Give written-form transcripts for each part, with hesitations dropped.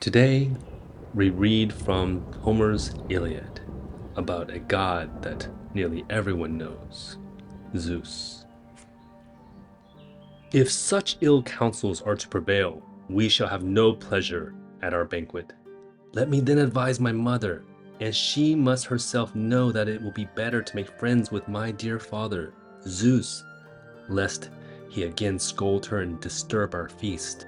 Today, we read from Homer's Iliad about a god that nearly everyone knows, Zeus. If such ill counsels are to prevail, we shall have no pleasure at our banquet. Let me then advise my mother, and she must herself know that it will be better to make friends with my dear father, Zeus, lest he again scold her and disturb our feast.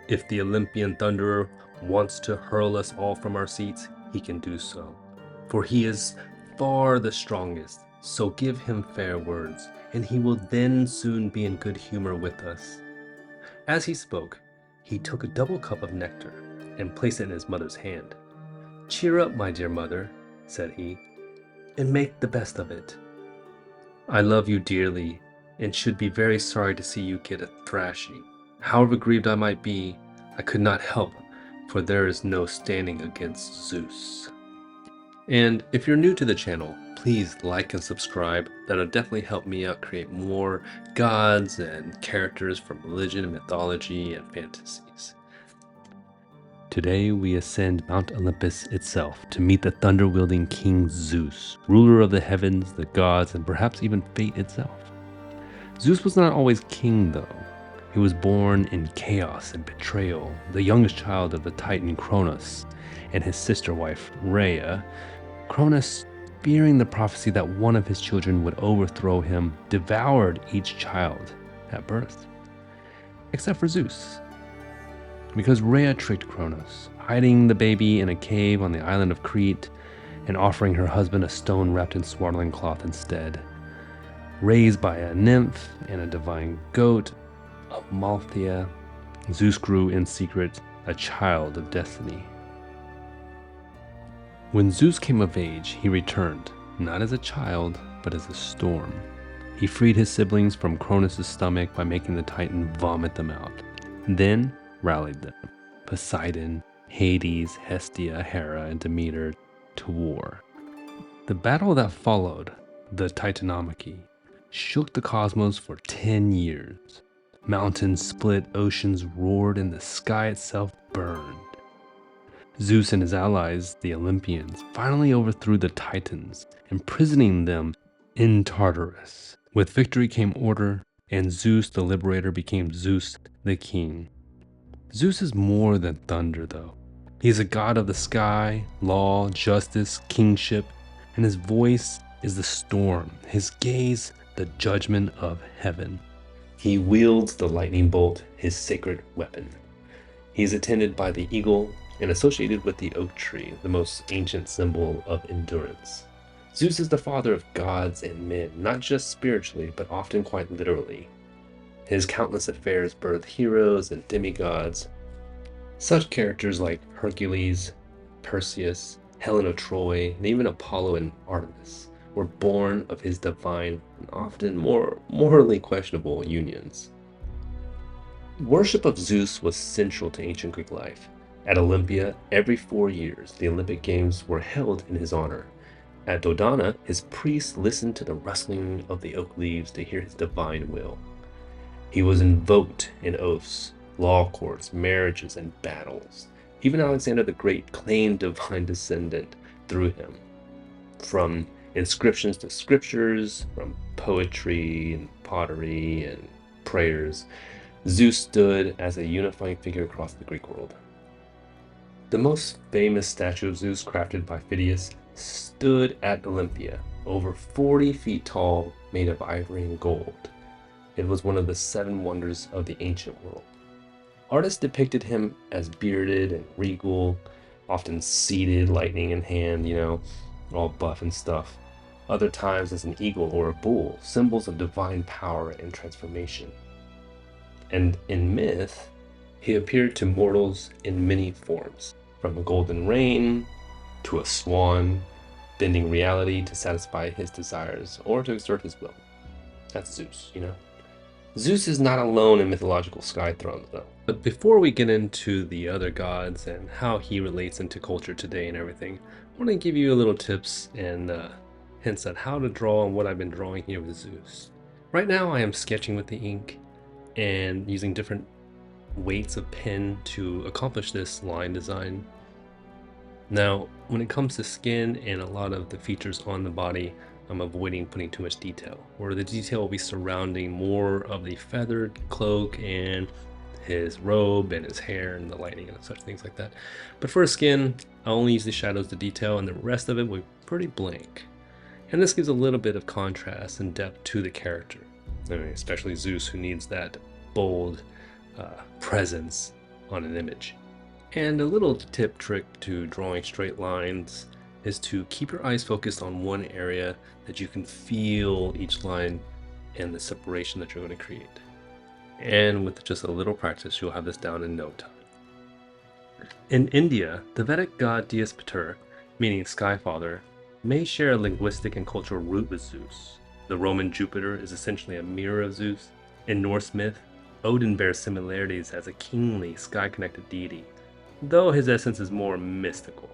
If the Olympian thunderer wants to hurl us all from our seats, he can do so, for he is far the strongest. So give him fair words, and he will then soon be in good humor with us. As he spoke, he took a double cup of nectar and placed it in his mother's hand. Cheer up, my dear mother, said he, and make the best of it. I love you dearly, and should be very sorry to see you get a thrashing. However grieved I might be, I could not help, for there is no standing against Zeus. And if you're new to the channel, please like and subscribe. That'll definitely help me out create more gods and characters from religion, mythology, and fantasies. Today we ascend Mount Olympus itself to meet the thunder-wielding King Zeus, ruler of the heavens, the gods, and perhaps even fate itself. Zeus was not always king though. He was born in chaos and betrayal, the youngest child of the Titan Cronus and his sister wife Rhea. Cronus, fearing the prophecy that one of his children would overthrow him, devoured each child at birth, except for Zeus. Because Rhea tricked Cronus, hiding the baby in a cave on the island of Crete and offering her husband a stone wrapped in swaddling cloth instead. Raised by a nymph and a divine goat of Molotow, Zeus grew in secret a child of destiny. When Zeus came of age, he returned, not as a child, but as a storm. He freed his siblings from Cronus' stomach by making the Titan vomit them out, then rallied them, Poseidon, Hades, Hestia, Hera, and Demeter, to war. The battle that followed, the Titanomachy, shook the cosmos for 10 years. Mountains split, oceans roared, and the sky itself burned. Zeus and his allies, the Olympians, finally overthrew the Titans, imprisoning them in Tartarus. With victory came order, and Zeus the liberator became Zeus the king. Zeus is more than thunder though. He is a god of the sky, law, justice, kingship, and his voice is the storm, his gaze the judgment of heaven. He wields the lightning bolt, his sacred weapon. He is attended by the eagle and associated with the oak tree, the most ancient symbol of endurance. Zeus is the father of gods and men, not just spiritually, but often quite literally. His countless affairs birth heroes and demigods. Such characters like Hercules, Perseus, Helen of Troy, and even Apollo and Artemis were born of his divine and often more morally questionable unions. Worship of Zeus was central to ancient Greek life. At Olympia, every 4 years, the Olympic Games were held in his honor. At Dodona, his priests listened to the rustling of the oak leaves to hear his divine will. He was invoked in oaths, law courts, marriages, and battles. Even Alexander the Great claimed divine descent through him. From inscriptions to scriptures, from poetry and pottery and prayers, Zeus stood as a unifying figure across the Greek world. The most famous statue of Zeus, crafted by Phidias, stood at Olympia, over 40 feet tall, made of ivory and gold. It was one of the 7 wonders of the ancient world. Artists depicted him as bearded and regal, often seated, lightning in hand, all buff and stuff. Other times as an eagle or a bull, symbols of divine power and transformation. And in myth, he appeared to mortals in many forms, from a golden rain to a swan, bending reality to satisfy his desires or to exert his will. That's Zeus, Zeus is not alone in mythological sky thrones, though. But before we get into the other gods and how he relates into culture today and everything, I want to give you a little tips and hints on how to draw and what I've been drawing here with Zeus. Right now I am sketching with the ink and using different weights of pen to accomplish this line design. Now, when it comes to skin and a lot of the features on the body, I'm avoiding putting too much detail, where the detail will be surrounding more of the feathered cloak and his robe and his hair and the lighting and such things like that. But for his skin, I'll only use the shadows to detail, and the rest of it will be pretty blank. And this gives a little bit of contrast and depth to the character. I mean, especially Zeus, who needs that bold presence on an image. And a little tip trick to drawing straight lines is to keep your eyes focused on one area that you can feel each line and the separation that you're going to create. And with just a little practice, you'll have this down in no time. In India, the Vedic god Diospater, meaning Sky Father, may share a linguistic and cultural root with Zeus. The Roman Jupiter is essentially a mirror of Zeus. In Norse myth, Odin bears similarities as a kingly, sky-connected deity, though his essence is more mystical.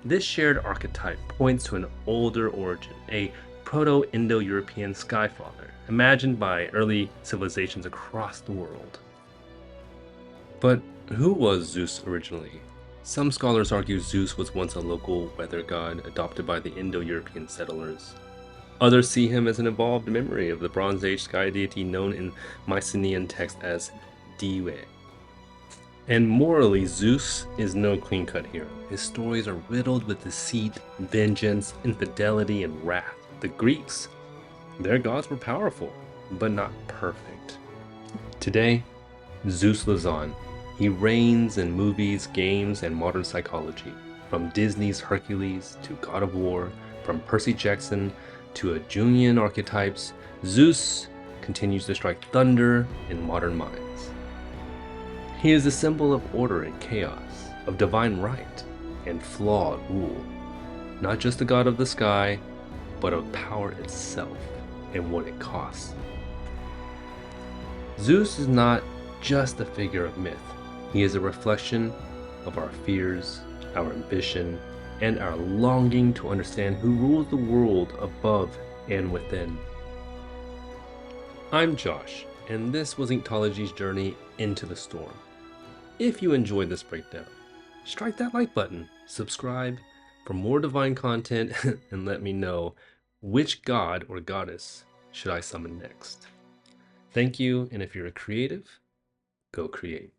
This shared archetype points to an older origin, a Proto-Indo-European Sky Father, imagined by early civilizations across the world. But who was Zeus originally? Some scholars argue Zeus was once a local weather god adopted by the Indo-European settlers. Others see him as an evolved memory of the Bronze Age sky deity known in Mycenaean text as Diwe. And morally, Zeus is no clean-cut hero. His stories are riddled with deceit, vengeance, infidelity, and wrath. The Greeks, their gods were powerful, but not perfect. Today, Zeus lives on. He reigns in movies, games, and modern psychology. From Disney's Hercules to God of War, from Percy Jackson to Jungian archetypes, Zeus continues to strike thunder in modern minds. He is a symbol of order and chaos, of divine right and flawed rule. Not just the god of the sky, but of power itself and what it costs. Zeus is not just a figure of myth. He is a reflection of our fears, our ambition, and our longing to understand who rules the world above and within. I'm Josh, and this was Inktology's journey into the storm. If you enjoyed this breakdown, strike that like button, subscribe for more divine content, and let me know which god or goddess should I summon next. Thank you, and if you're a creative, go create.